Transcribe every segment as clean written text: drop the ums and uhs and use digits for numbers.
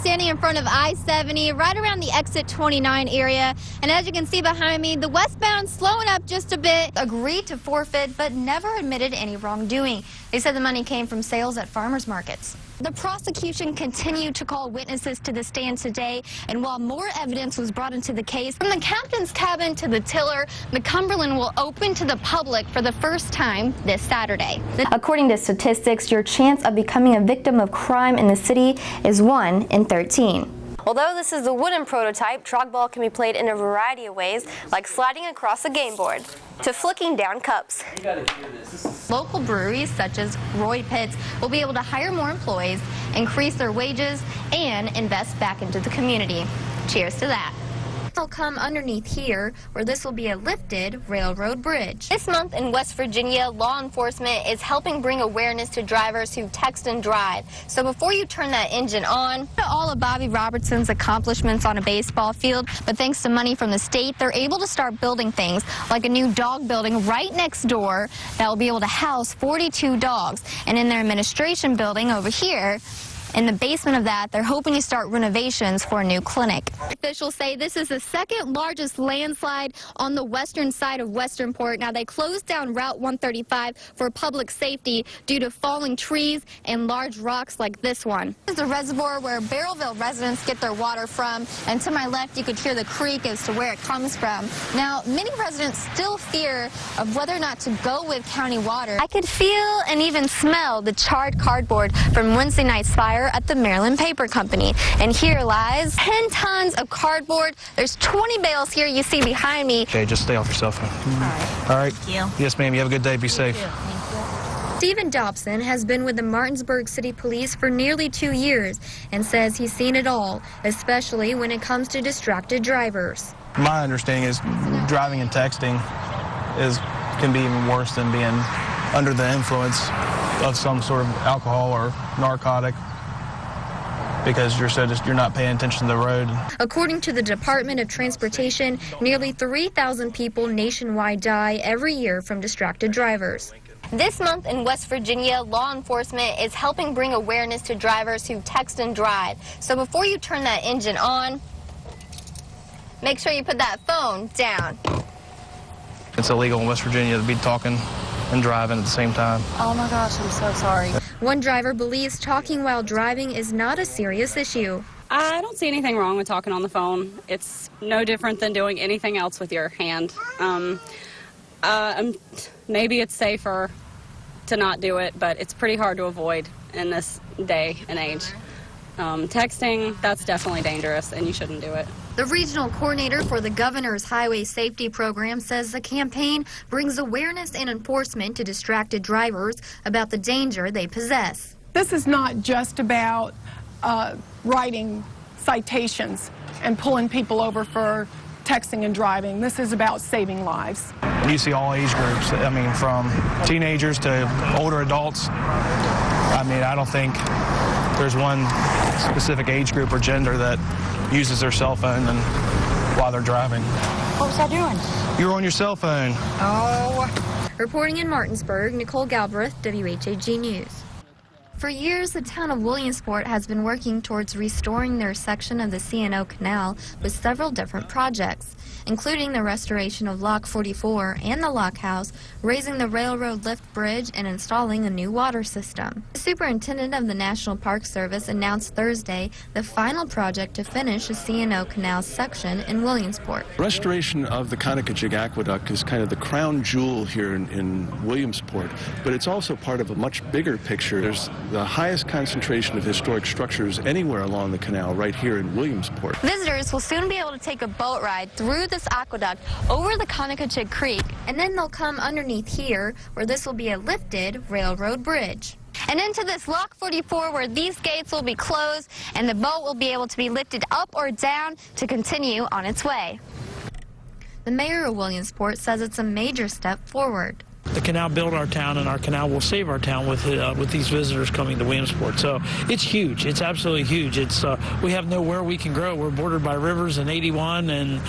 Standing in front of I-70, right around the exit 29 area. And as you can see behind me, the westbound slowing up just a bit. Agreed to forfeit, but never admitted any wrongdoing. They said the money came from sales at farmers markets. The prosecution continued to call witnesses to the stand today, and while more evidence was brought into the case, from the captain's cabin to the tiller, the Cumberland will open to the public for the first time this Saturday. According to statistics, your chance of becoming a victim of crime in the city is 1 in 13. Although this is a wooden prototype, trackball can be played in a variety of ways, like sliding across a game board to flicking down cups. You gotta hear this. Local breweries such as Roy Pitts will be able to hire more employees, increase their wages, and invest back into the community. Cheers to that. They'll come underneath here, where this will be a lifted railroad bridge. This month in West Virginia, law enforcement is helping bring awareness to drivers who text and drive. So before you turn that engine on, all of Bobby Robertson's accomplishments on a baseball field, but thanks to money from the state, they're able to start building things like a new dog building right next door that will be able to house 42 dogs. And in their administration building over here, in the basement of that, they're hoping to start renovations for a new clinic. Officials say this is the second largest landslide on the western side of Westernport. Now, they closed down Route 135 for public safety due to falling trees and large rocks like this one. This is the reservoir where Barrelville residents get their water from, and to my left, you could hear the creek as to where it comes from. Now, many residents still fear of whether or not to go with county water. I could feel and even smell the charred cardboard from Wednesday night's fire at the Maryland Paper Company. And here lies 10 tons of cardboard. There's 20 bales here you see behind me. Okay, just stay off your cell phone. All right. Thank you. Yes, ma'am. You have a good day. Be safe. Stephen Dobson has been with the Martinsburg City Police for nearly 2 years and says he's seen it all, especially when it comes to distracted drivers. My understanding is driving and texting can be even worse than being under the influence of some sort of alcohol or narcotic, because you're not paying attention to the road. According to the Department of Transportation, nearly 3,000 people nationwide die every year from distracted drivers. This month in West Virginia, law enforcement is helping bring awareness to drivers who text and drive. So before you turn that engine on, make sure you put that phone down. It's illegal in West Virginia to be talking and driving at the same time. Oh my gosh, I'm so sorry. One driver believes talking while driving is not a serious issue. I don't see anything wrong with talking on the phone. It's no different than doing anything else with your hand. Maybe it's safer to not do it, but it's pretty hard to avoid in this day and age. Texting, that's definitely dangerous, and you shouldn't do it. The regional coordinator for the governor's highway safety program says the campaign brings awareness and enforcement to distracted drivers about the danger they possess. This is not just about writing citations and pulling people over for texting and driving. This is about saving lives. You see all age groups, I mean, from teenagers to older adults. I mean, I don't think there's one specific age group or gender that uses their cell phone while they're driving. What was I doing? You were on your cell phone. Oh. Reporting in Martinsburg, Nicole Galbraith, WHAG News. For years, the town of Williamsport has been working towards restoring their section of the C&O Canal with several different projects, including the restoration of Lock 44 and the Lock House, raising the railroad lift bridge, and installing a new water system. The superintendent of the National Park Service announced Thursday the final project to finish the C&O Canal section in Williamsport. Restoration of the Conococheague Aqueduct is kind of the crown jewel here in Williamsport, but it's also part of a much bigger picture. There's the highest concentration of historic structures anywhere along the canal right here in Williamsport. Visitors will soon be able to take a boat ride through this aqueduct over the Conococheague Creek, and then they'll come underneath here, where this will be a lifted railroad bridge. And into this Lock 44, where these gates will be closed and the boat will be able to be lifted up or down to continue on its way. The mayor of Williamsport says it's a major step forward. The canal built our town, and our canal will save our town with these visitors coming to Williamsport. So it's huge. It's absolutely huge. We have nowhere we can grow. We're bordered by rivers and 81, and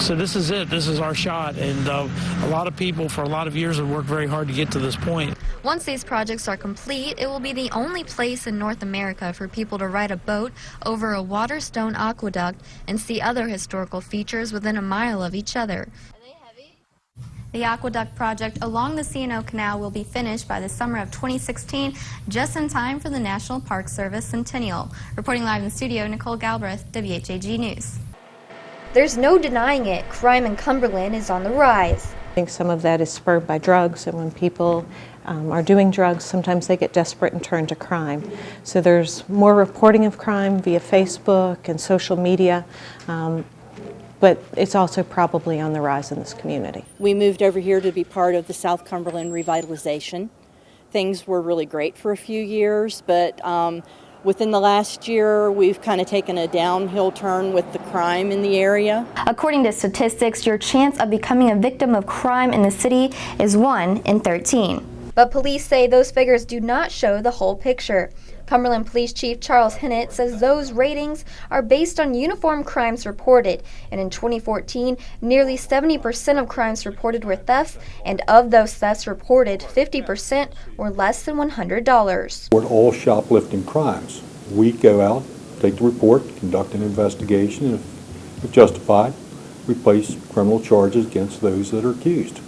So this is it. This is our shot. And a lot of people for a lot of years have worked very hard to get to this point. Once these projects are complete, it will be the only place in North America for people to ride a boat over a water-stone aqueduct and see other historical features within a mile of each other. The aqueduct project along the C&O Canal will be finished by the summer of 2016, just in time for the National Park Service Centennial. Reporting live in the studio, Nicole Galbraith, WHAG News. There's no denying it. Crime in Cumberland is on the rise. I think some of that is spurred by drugs, and when people are doing drugs, sometimes they get desperate and turn to crime. So there's more reporting of crime via Facebook and social media. But it's also probably on the rise in this community. We moved over here to be part of the South Cumberland revitalization. Things were really great for a few years, but within the last year, we've kind of taken a downhill turn with the crime in the area. According to statistics, your chance of becoming a victim of crime in the city is 1 in 13. But police say those figures do not show the whole picture. Cumberland Police Chief Charles Hinnett says those ratings are based on uniform crimes reported, and in 2014, nearly 70% of crimes reported were thefts, and of those thefts reported, 50% were less than $100. For all shoplifting crimes, we go out, take the report, conduct an investigation, and if justified, we place criminal charges against those that are accused.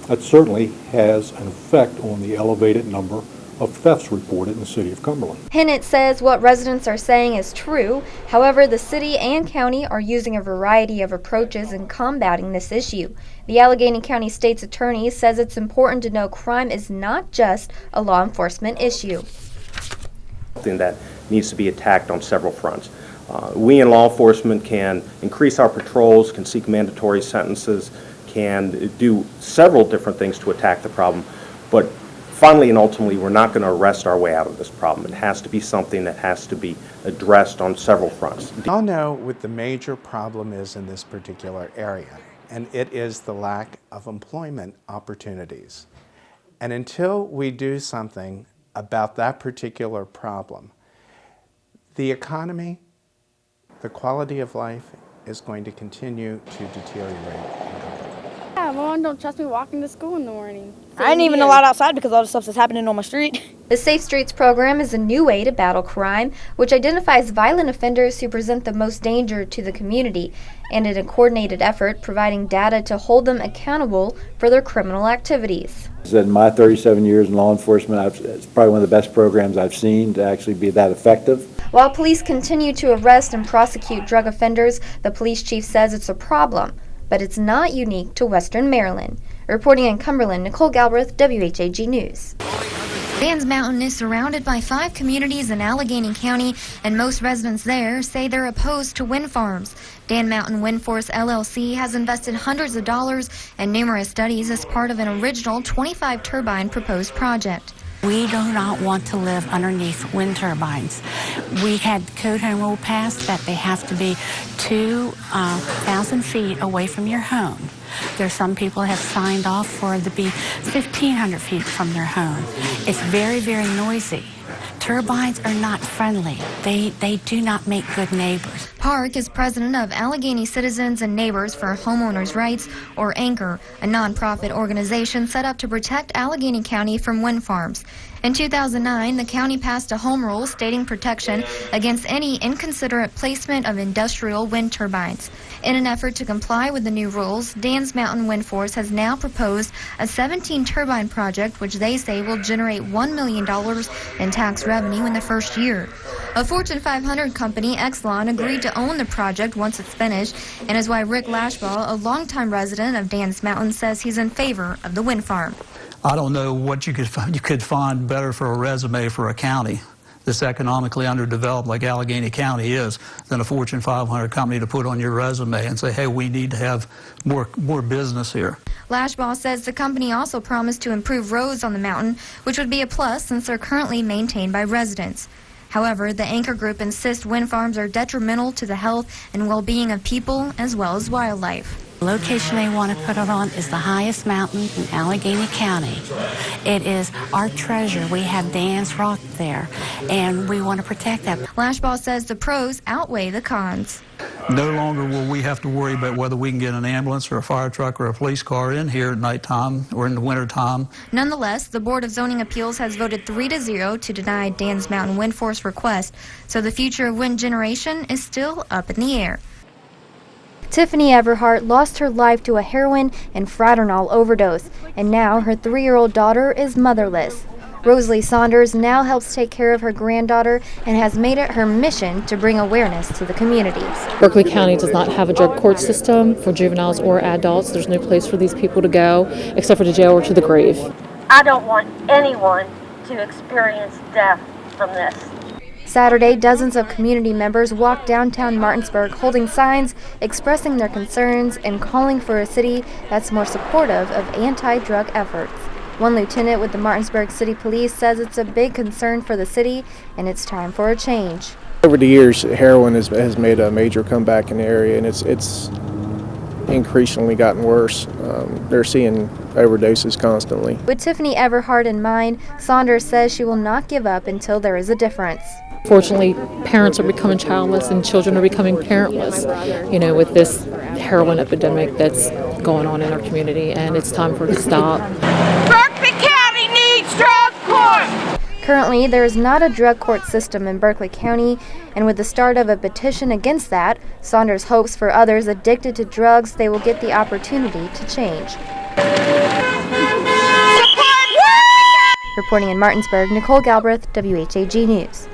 That certainly has an effect on the elevated number of thefts reported in the city of Cumberland. Hinnett says what residents are saying is true. However, the city and county are using a variety of approaches in combating this issue. The Allegheny County State's Attorney says it's important to know crime is not just a law enforcement issue. Something that needs to be attacked on several fronts. We in law enforcement can increase our patrols, can seek mandatory sentences, can do several different things to attack the problem, but finally and ultimately, we're not going to arrest our way out of this problem. It has to be something that has to be addressed on several fronts. I'll know what the major problem is in this particular area, and it is the lack of employment opportunities. And until we do something about that particular problem, the economy, the quality of life is going to continue to deteriorate. Yeah, my mom don't trust me walking to school in the morning. I ain't even allowed outside because of all the stuff that's happening on my street. The Safe Streets program is a new way to battle crime, which identifies violent offenders who present the most danger to the community, and in a coordinated effort providing data to hold them accountable for their criminal activities. In my 37 years in law enforcement, it's probably one of the best programs I've seen to actually be that effective. While police continue to arrest and prosecute drug offenders, the police chief says it's a problem, but it's not unique to Western Maryland. Reporting in Cumberland, Nicole Galbraith, WHAG News. Dan's Mountain is surrounded by 5 communities in Allegheny County, and most residents there say they're opposed to wind farms. Dan Mountain Wind Force LLC has invested hundreds of dollars and numerous studies as part of an original 25-turbine proposed project. We do not want to live underneath wind turbines. We had code home rule passed that they have to be 2,000 feet away from your home. There's some people have signed off for it to be 1,500 feet from their home. It's very, very noisy. Turbines are not friendly. They do not make good neighbors. Park is president of Allegheny Citizens and Neighbors for Homeowners' Rights, or ANCHOR, a nonprofit organization set up to protect Allegheny County from wind farms. In 2009, the county passed a home rule stating protection against any inconsiderate placement of industrial wind turbines. In an effort to comply with the new rules, Dan's Mountain Wind Force has now proposed a 17-turbine project which they say will generate $1 million in tax revenue in the first year. A Fortune 500 company, Exelon, agreed to own the project once it's finished, and is why Rick Lashbaugh, a longtime resident of Dan's Mountain, says he's in favor of the wind farm. I don't know what you could find better for a resume for a county that's economically underdeveloped like Allegheny County is than a Fortune 500 company to put on your resume and say, hey, we need to have more business here. Lashbaugh says the company also promised to improve roads on the mountain, which would be a plus since they're currently maintained by residents. However, the Anchor Group insists wind farms are detrimental to the health and well-being of people as well as wildlife. The location they want to put it on is the highest mountain in Allegheny County. It is our treasure. We have Dan's Rock there, and we want to protect that. Lashbaugh says the pros outweigh the cons. No longer will we have to worry about whether we can get an ambulance or a fire truck or a police car in here at nighttime or in the wintertime. Nonetheless, the Board of Zoning Appeals has voted 3-0 to deny Dan's Mountain Wind Force request, so the future of wind generation is still up in the air. Tiffany Everhart lost her life to a heroin and fentanyl overdose, and now her 3-year-old daughter is motherless. Rosalie Saunders now helps take care of her granddaughter and has made it her mission to bring awareness to the community. Berkeley County does not have a drug court system for juveniles or adults. There's no place for these people to go except for the jail or to the grave. I don't want anyone to experience death from this. Saturday, dozens of community members walked downtown Martinsburg holding signs expressing their concerns and calling for a city that's more supportive of anti-drug efforts. One lieutenant with the Martinsburg City Police says it's a big concern for the city and it's time for a change. Over the years, heroin has made a major comeback in the area, and it's increasingly gotten worse. They're seeing overdoses constantly. With Tiffany Everhart in mind, Saunders says she will not give up until there is a difference. Fortunately, parents are becoming childless and children are becoming parentless, with this heroin epidemic that's going on in our community, and it's time for it to stop. Berkeley County needs drug court! Currently, there is not a drug court system in Berkeley County, and with the start of a petition against that, Saunders hopes for others addicted to drugs they will get the opportunity to change. Reporting in Martinsburg, Nicole Galbraith, WHAG News.